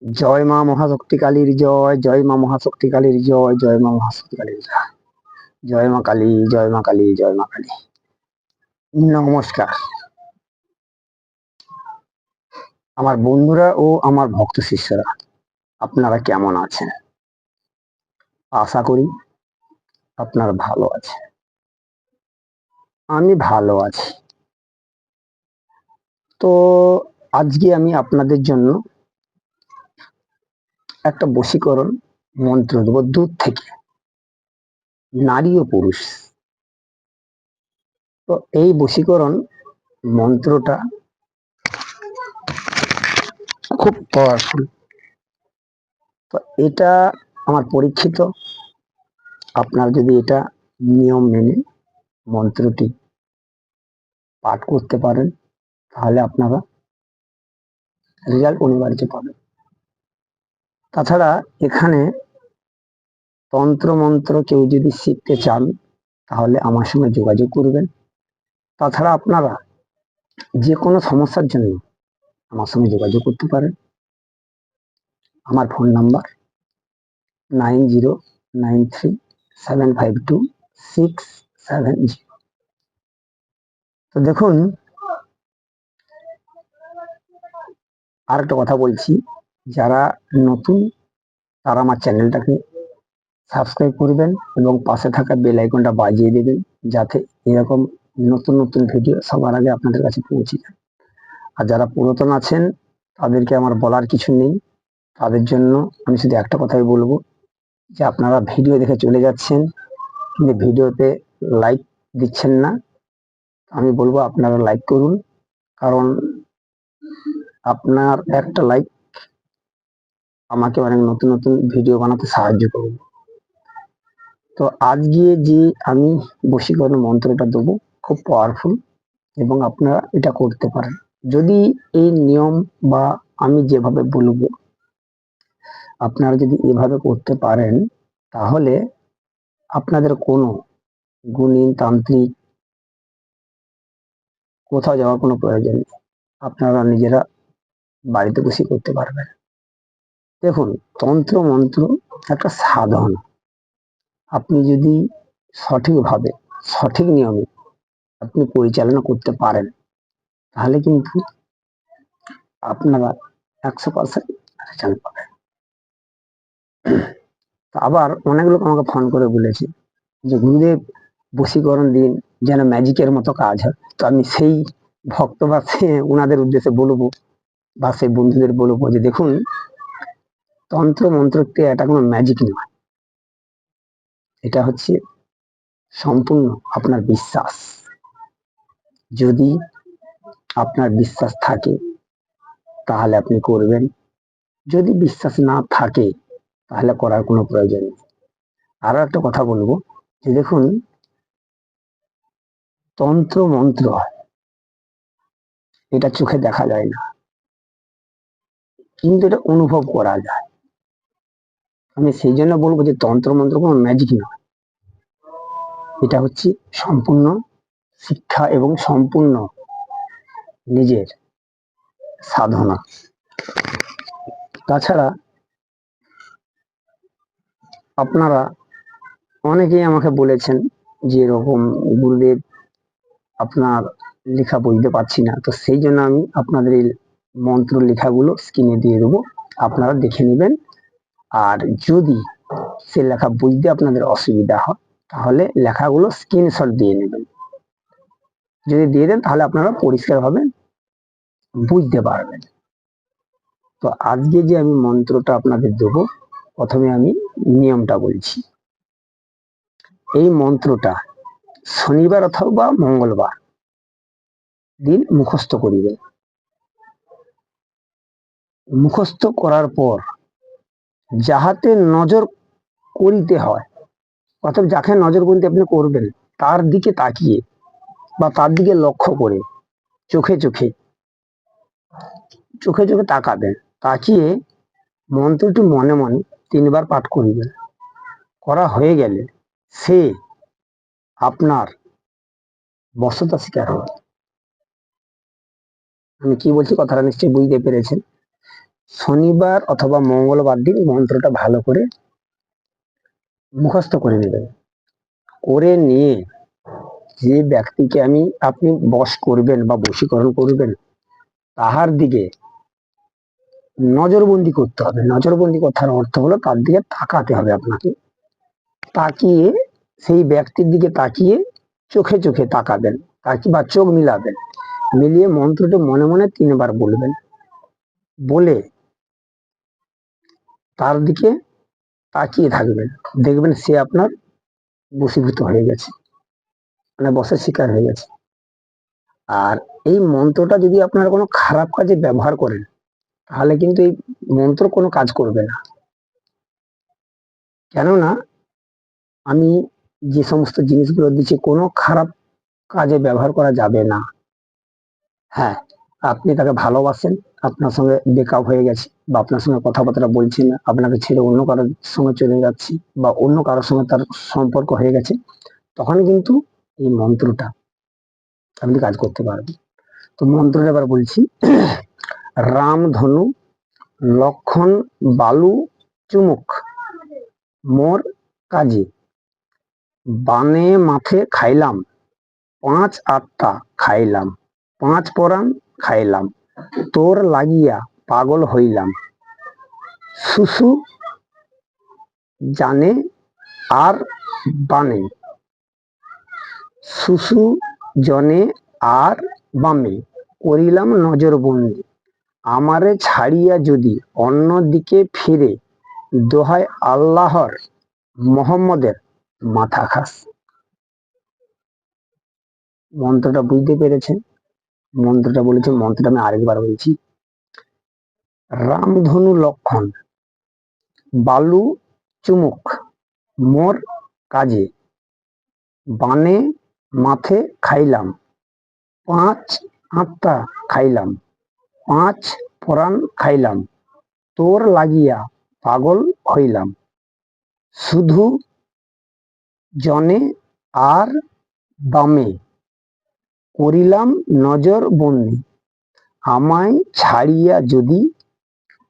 জয় মা মহাশক্তি কালীর জয়, জয় মা মহাশক্তি কালীর জয়, জয় মা মহাশক্তি কালীর জয়, জয় মা কালী, জয় মা কালী, জয় মা কালী। নমস্কার আমার বন্ধুরা ও আমার ভক্ত শিষ্যরা, আপনারা কেমন আছেন? আশা করি আপনারা ভালো আছেন। আমি ভালো আছি। তো আজকে আমি আপনাদের জন্য একটা বশীকরণ মন্ত্র দেব, দূর থেকে, নারী ও পুরুষ। তো এই বশীকরণ মন্ত্রটা খুব পাওয়ারফুল। তো এটা আমার পরীক্ষিত। আপনারা যদি এটা নিয়ম মেনে মন্ত্রটি পাঠ করতে পারেন, তাহলে আপনারা রেজাল্ট অনিবার্য পাবেন। তাছাড়া এখানে তন্ত্র মন্ত্র কেউ যদি শিখতে চান, তাহলে আমার সঙ্গে যোগাযোগ করবেন। তাছাড়া আপনারা যে কোনো সমস্যার জন্য আমার সঙ্গে যোগাযোগ করতে পারেন। আমার ফোন নাম্বার 9093752670। তো দেখুন, আর একটা কথা বলছি, যারা নতুন তারা আমার চ্যানেলটাকে সাবস্ক্রাইব করবেন এবং পাশে থাকা বেল আইকনটা বাজিয়ে দেবেন, যাতে এরকম নতুন নতুন ভিডিও সবার আগে আপনাদের কাছে পৌঁছে যায়। আর যারা পুরাতন আছেন, তাদেরকে আমার বলার কিছু নেই। তাদের জন্য আমি শুধু একটা কথাই বলবো, যে আপনারা ভিডিও দেখে চলে যাচ্ছেন কিন্তু ভিডিওতে লাইক দিচ্ছেন না। আমি বলবো আপনারা লাইক করুন, কারণ আপনার একটা লাইক আমাকে অনেক নতুন নতুন ভিডিও বানাতে সাহায্য করবে। তো আজকে যে আমি বশীকরণ মন্ত্রটা দেবো, খুব পাওয়ারফুল এবং আপনারা এটা করতে পারেন। যদি এই নিয়ম বা আমি যেভাবে বলবো আপনারা যদি এভাবে করতে পারেন, তাহলে আপনাদের কোনো গুণী তান্ত্রিক কোথাও যাওয়ার কোনো প্রয়োজন নেই। আপনারা নিজেরা বাড়িতে বসে করতে পারবেন। দেখুন, তন্ত্র মন্ত্র একটা সাধনা। আপনি যদি সঠিকভাবে, সঠিক নিয়মে আপনি পরিচালনা করতে পারেন, তাহলে কিন্তু আপনারা 100% রেজাল্ট পাবেন। আবার অনেক লোক আমাকে ফোন করে বলেছে যে গুরুদেব বশীকরণ দিন, যেন ম্যাজিকের মতো কাজ হয়। তো আমি সেই ভক্ত বা ওনাদের উদ্দেশ্যে বলবো, বা সেই বন্ধুদের বলবো যে দেখুন, তন্ত্র মন্ত্রকে এটা কোনো ম্যাজিক নয়, এটা হচ্ছে সম্পূর্ণ আপনার বিশ্বাস। যদি আপনার বিশ্বাস থাকে তাহলে আপনি করবেন, যদি বিশ্বাস না থাকে তাহলে করার কোনো প্রয়োজন নেই। আরো একটা কথা বলবো, যে দেখুন, তন্ত্র মন্ত্র এটা চোখে দেখা যায় না, কিন্তু এটা অনুভব করা যায়। আমি সেই জন্য বলবো যে তন্ত্র মন্ত্র কোনো ম্যাজিক নয়, এটা হচ্ছে সম্পূর্ণ শিক্ষা এবং সম্পূর্ণ নিজের সাধনা। তাছাড়া আপনারা অনেকেই আমাকে বলেছেন যে এরকম গুরুদেব আপনার লেখা বুঝতে পারছি না, তো সেই জন্য আমি আপনাদের এই মন্ত্র লেখাগুলো স্ক্রিনে দিয়ে দেবো, আপনারা দেখে নেবেন। আর যদি সে লেখা বুঝতে আপনাদের অসুবিধা হয়, তাহলে লেখাগুলো স্ক্রিনশট দিয়ে নেবেন। যদি দিয়ে দেন তাহলে আপনারা পরিষ্কারভাবে বুঝতে পারবেন। তো আজকে যে আমি মন্ত্রটা আপনাদের দেবো, প্রথমে আমি নিয়মটা বলছি। এই মন্ত্রটা শনিবার অথবা মঙ্গলবার দিন মুখস্থ করিবেন। মুখস্থ করার পর যাহাতে নজর করিতে হয়, অর্থাৎ যাকে নজর করিতে আপনি করবেন, তার দিকে তাকিয়ে বা তার দিকে লক্ষ্য করে চোখে চোখে চোখে চোখে তাকাবেন। তাকিয়ে মন্ত্রটি মনে মনে 3বার পাঠ করিবেন। করা হয়ে গেলে সে আপনার বশতা শিকার হবে। আমি কি বলছি কথাটা নিশ্চয়ই বুঝতে পেরেছেন। শনিবার অথবা মঙ্গলবার দিন মন্ত্রটা ভালো করে মুখস্থ করে নেবেন। করে নিয়ে যে ব্যক্তিকে আপনি বশ করবেন বা বশীকরণ করবেন, তাহার দিকে নজরবন্দি করতে হবে। নজরবন্দি কথার অর্থ হলো তার দিকে তাকাতে হবে আপনাকে। তাকিয়ে সেই ব্যক্তির দিকে তাকিয়ে চোখে চোখে তাকাবেন, বা চোখ মিলাবেন। মিলিয়ে মন্ত্রটি মনে মনে 3 বার বলবেন। বলে তার দিকে তাকিয়ে থাকবেন। দেখবেন সে আপনার বশীভূত হয়ে গেছে, মানে বশের শিকার হয়ে গেছে। আর এই মন্ত্রটা যদি আপনারা কোনো খারাপ কাজে ব্যবহার করেন, তাহলে কিন্তু এই মন্ত্র কোনো কাজ করবে না। কেননা আমি যে সমস্ত জিনিসগুলো দিচ্ছি কোনো খারাপ কাজে ব্যবহার করা যাবে না। হ্যাঁ, আপনি তাকে ভালোবাসেন, আপনার সঙ্গে ব্রেকআপ হয়ে গেছে, বা আপনার সঙ্গে কথাবার্তা বলছে না, আপনাকে ছেড়ে অন্য কারোর সঙ্গে চলে যাচ্ছে, বা অন্য কারোর সঙ্গে তার সম্পর্ক হয়ে গেছে, তখন কিন্তু এই মন্ত্রটা আপনি কাজ করতে পারবেন। তো মন্ত্রটা এবার বলছি। রাম ধনু লক্ষণ বালু চুমুক মোর কাজে, বানে মাথে খাইলাম 5 আটটা খাইলাম, 5 পরাণ খাইলাম, তোর লাগিয়া পাগল হইলাম, শুশু জানে আর বানে, শুশু জনে আর বামে করিলাম নজরবন্দি, আমারে ছাড়িয়া যদি অন্য দিকে ফিরে, দোহাই আল্লাহর মোহাম্মদের মাথা খাস। মন্ত্রটা বুঝতে পেরেছেন? মন্ত্রটা বলেছে, মন্ত্রটা আমি আরেকবার বলছি। রামধনু লক্ষণ বালু চুমুক মোর কাজে, বানে মাথে খাইলাম 5 আটটা খাইলাম, 5 পরাণ খাইলাম, তোর লাগিয়া পাগল হইলাম, শুধু জনে আর বামে করিলাম নজর বন্দি, আমায় ছাড়িয়া যদি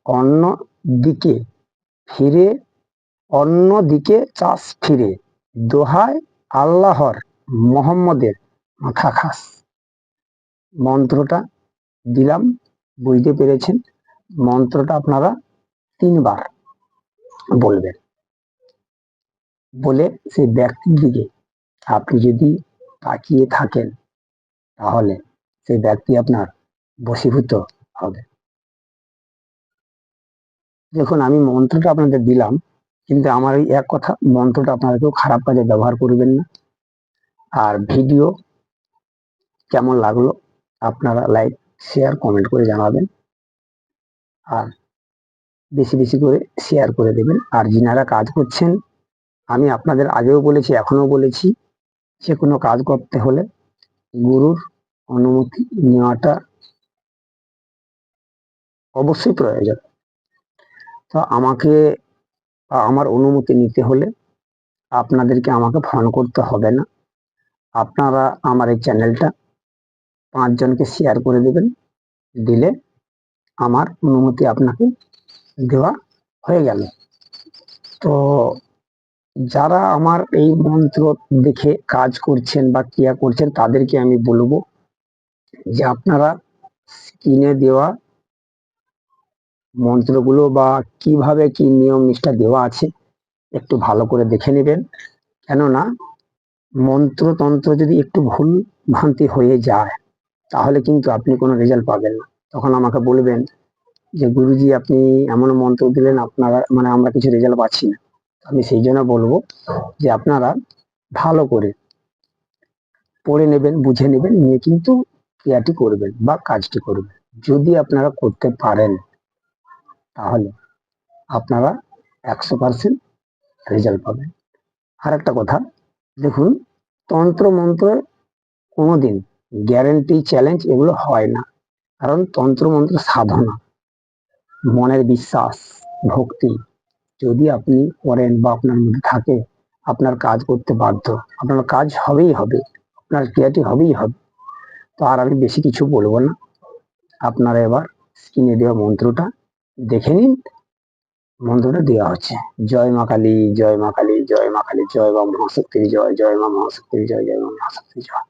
অন্য দিকে ফিরে, অন্য দিকে চাষ ফিরে, দোহায় আল্লাহর মোহাম্মদের মাথা খাস। মন্ত্রটা দিলাম, বুঝতে পেরেছেন? মন্ত্রটা আপনারা 3 বার বলবেন। বলে সেই ব্যক্তির দিকে আপনি যদি তাকিয়ে থাকেন, তাহলে সেই ব্যক্তি আপনার বশীভূত হবে। দেখুন, আমি মন্ত্রটা আপনাদের দিলাম, কিন্তু আমার এই এক কথা, মন্ত্রটা আপনারা কেউ খারাপ কাজে ব্যবহার করবেন না। আর ভিডিও কেমন লাগলো আপনারা লাইক শেয়ার কমেন্ট করে জানাবেন, আর বেশি বেশি করে শেয়ার করে দেবেন। আর যিনারা কাজ করছেন, আমি আপনাদের আগেও বলেছি, এখনো বলেছি, যে কোনো কাজ করতে হলে গুরুর অনুমতি নেওয়াটা অবশ্যই প্রয়োজন। তো আমাকে আমার অনুমতি নিতে হলে আপনাদেরকে আমাকে ফোন করতে হবে না। আপনারা আমার এই চ্যানেলটা 5 জনকে শেয়ার করে দেবেন, দিলে আমার অনুমতি আপনাকে দেওয়া হয়ে গেল। তো যারা আমার এই মন্ত্র দেখে কাজ করছেন বা ক্রিয়া করছেন, তাদেরকে আমি বলবো যে আপনারা স্ক্রিনে দেওয়া মন্ত্রগুলো বা কিভাবে কি নিয়ম নিষ্ঠা দেওয়া আছে একটু ভালো করে দেখে নেবেন। কেননা মন্ত্রতন্ত্র যদি একটু ভুল ভ্রান্তি হয়ে যায়, তাহলে কিন্তু আপনি কোনো রেজাল্ট পাবেন না। তখন আমাকে বলবেন যে গুরুজি আপনি এমন মন্ত্র দিলেন, আপনারা মানে আমরা কিছু রেজাল্ট পাচ্ছি না। আমি সেই জন্য বলবো যে আপনারা ভালো করে পড়ে নেবেন, বুঝে নেবেন, নিয়ে কিন্তু ক্রিয়াটি করবেন বা কাজটি করবেন। যদি আপনারা করতে পারেন, তাহলে আপনারা 100% রেজাল্ট পাবেন। আর একটা কথা, দেখুন, তন্ত্র মন্ত্র কোনোদিন গ্যারেন্টি চ্যালেঞ্জ এগুলো হয় না। কারণ তন্ত্র মন্ত্র সাধনা, মনের বিশ্বাস, ভক্তি যদি আপনি করেন বা আপনার মধ্যে থাকে, আপনার কাজ করতে বাধ্য, আপনার কাজ হবেই হবে, আপনার ক্রিয়াটি হবেই হবে। তো আর আমি বেশি কিছু বলবো না। আপনারা এবার স্ক্রিনে দেওয়া মন্ত্রটা দেখে নিন, মন্ত্রটা দেওয়া হচ্ছে। জয় মা কালী, জয় মা কালী, জয় মা কালী, জয় মা মহাশক্তির জয়, জয় মা মহাশক্তির জয়, জয় মা মহাশক্তির জয়।